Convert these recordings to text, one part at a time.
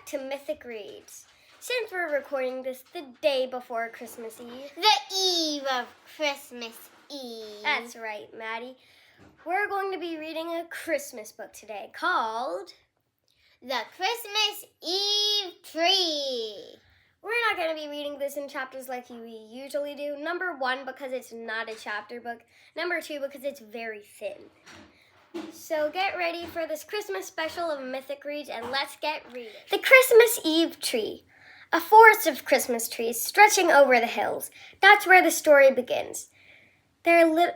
to Mythic Reads. Since we're recording this the day before Christmas Eve. The eve of Christmas Eve. That's right, Maddie. We're going to be reading a Christmas book today called The Christmas Eve Tree. We're not going to be reading this in chapters like we usually do. Number 1, because it's not a chapter book. Number 2, because it's very thin. So get ready for this Christmas special of Mythic Reads, and let's get reading. The Christmas Eve Tree. A forest of Christmas trees stretching over the hills. That's where the story begins. There the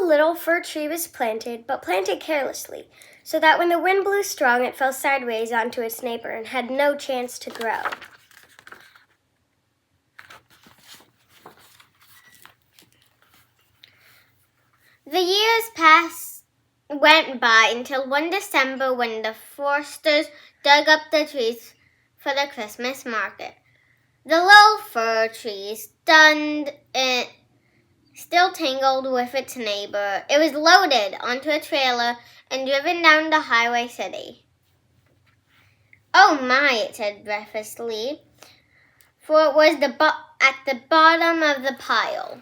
little fir tree was planted, but planted carelessly, so that when the wind blew strong, it fell sideways onto its neighbor and had no chance to grow. The years went by until one December when the foresters dug up the trees for the Christmas market. The little fir tree, stunned and still tangled with its neighbor. It was loaded onto a trailer and driven down the highway city. "Oh my," it said breathlessly, for it was at the bottom of the pile.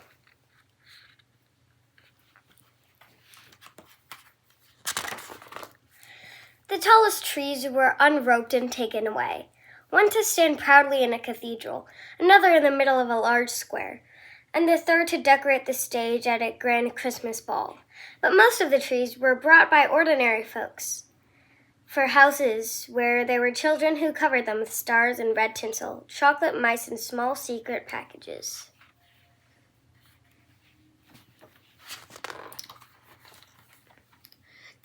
The tallest trees were unroped and taken away. One to stand proudly in a cathedral, another in the middle of a large square, and the third to decorate the stage at a grand Christmas ball. But most of the trees were brought by ordinary folks for houses where there were children who covered them with stars and red tinsel, chocolate mice, and small secret packages.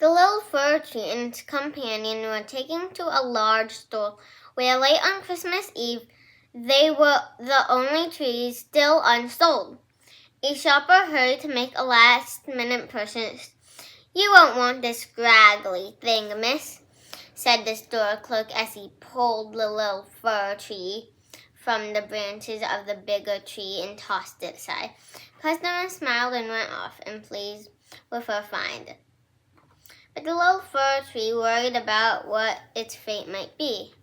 The little fir tree and its companion were taken to a large store where late on Christmas Eve they were the only trees still unsold. A shopper hurried to make a last-minute purchase. "You won't want this scraggly thing, miss," said the store clerk as he pulled the little fir tree from the branches of the bigger tree and tossed it aside. The customer smiled and went off, and pleased with her find. But the little fir tree worried about what its fate might be.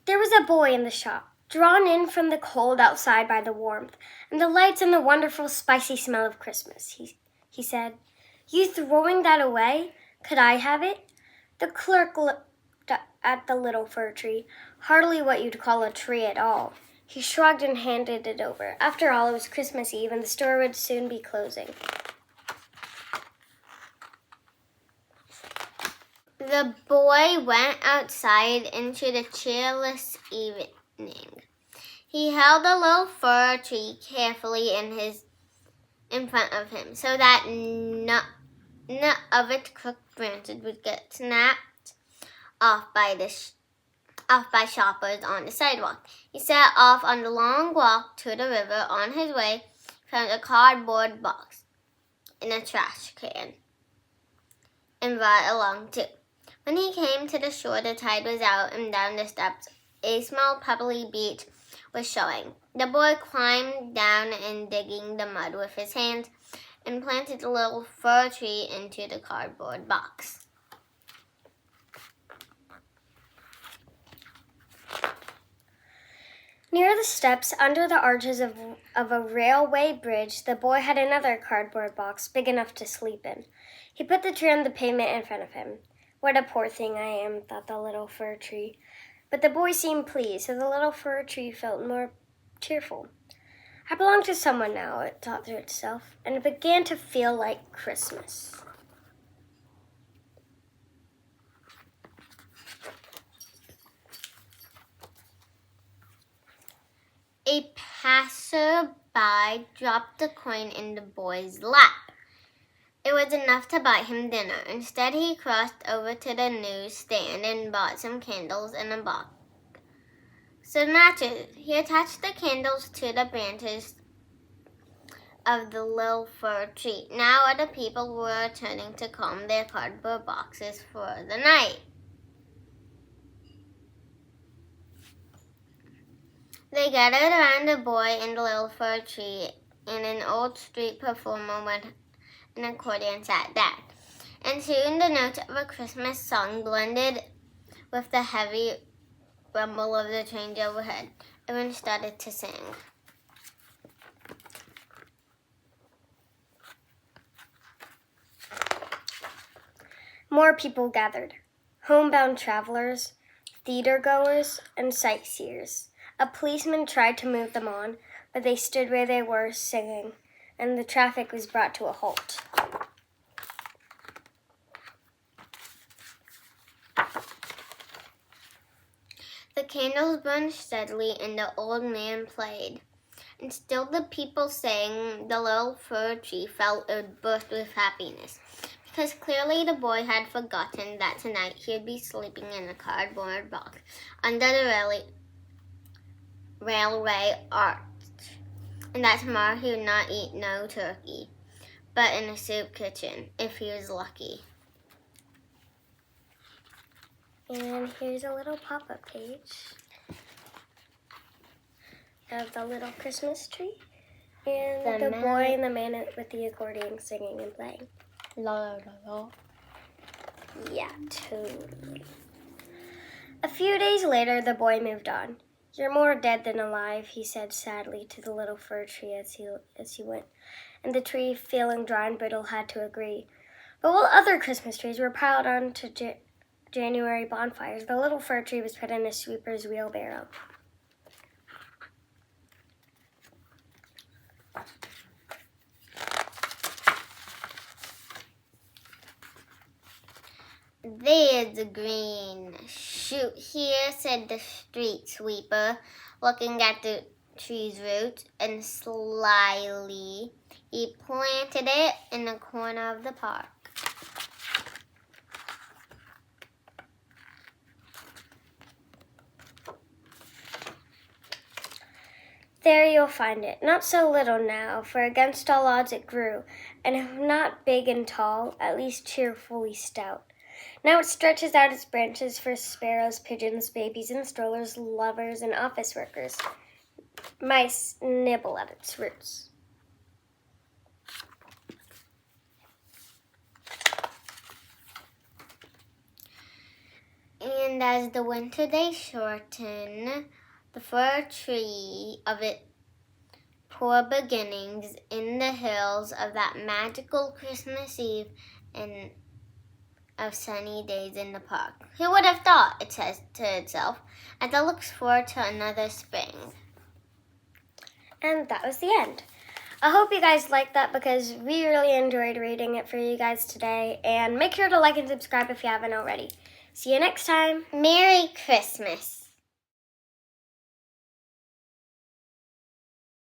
There was a boy in the shop, drawn in from the cold outside by the warmth and the lights and the wonderful spicy smell of Christmas. He said, "You throwing that away? Could I have it?" The clerk looked at the little fir tree, hardly what you'd call a tree at all. He shrugged and handed it over. After all, it was Christmas Eve and the store would soon be closing. The boy went outside into the cheerless evening. He held the little fir tree carefully in front of him so that none of its crooked branches would get snapped off by shoppers on the sidewalk. He set off on the long walk to the river. On his way, he found a cardboard box and a trash can and brought it along too. When he came to the shore, the tide was out, and down the steps, a small pebbly beach was showing. The boy climbed down and digging the mud with his hands and planted the little fir tree into the cardboard box. Near the steps, under the arches of a railway bridge, the boy had another cardboard box big enough to sleep in. He put the tree on the pavement in front of him. "What a poor thing I am," thought the little fir tree. But the boy seemed pleased, so the little fir tree felt more cheerful. "I belong to someone now," it thought to itself, and it began to feel like Christmas. A passerby dropped the coin in the boy's lap. It was enough to buy him dinner. Instead, he crossed over to the newsstand and bought some candles and a box of matches. He attached the candles to the branches of the little fir tree. Now other people were returning to comb their cardboard boxes for the night. They gathered around the boy and the little fir tree, and an old street performer went an accordion sat down. And soon the notes of a Christmas song blended with the heavy rumble of the trains overhead. Everyone started to sing. More people gathered. Homebound travelers, theater-goers, and sightseers. A policeman tried to move them on, but they stood where they were singing, and the traffic was brought to a halt. The candles burned steadily, and the old man played. And still the people sang. The little fir tree felt it would burst with happiness, because clearly the boy had forgotten that tonight he would be sleeping in a cardboard box under the railway arch, and that tomorrow he would not eat no turkey, but in a soup kitchen, if he was lucky. And here's a little pop-up page of the little Christmas tree and the boy and the man with the accordion singing and playing. La la la la. Yeah, totally. A few days later, the boy moved on. "You're more dead than alive," he said sadly to the little fir tree as he went. And the tree, feeling dry and brittle, had to agree. But while other Christmas trees were piled onto January bonfires, the little fir tree was put in a sweeper's wheelbarrow. "There's a green shoot here," said the street sweeper, looking at the tree's roots, and slyly he planted it in the corner of the park. There you'll find it, not so little now, for against all odds it grew, and if not big and tall, at least cheerfully stout. Now it stretches out its branches for sparrows, pigeons, babies, and strollers, lovers, and office workers. Mice nibble at its roots. And as the winter days shorten, the fir tree of its poor beginnings in the hills of that magical Christmas Eve and of sunny days in the park. Who would have thought, it says to itself, as it looks forward to another spring. And that was the end. I hope you guys liked that because we really enjoyed reading it for you guys today. And make sure to like and subscribe if you haven't already. See you next time. Merry Christmas.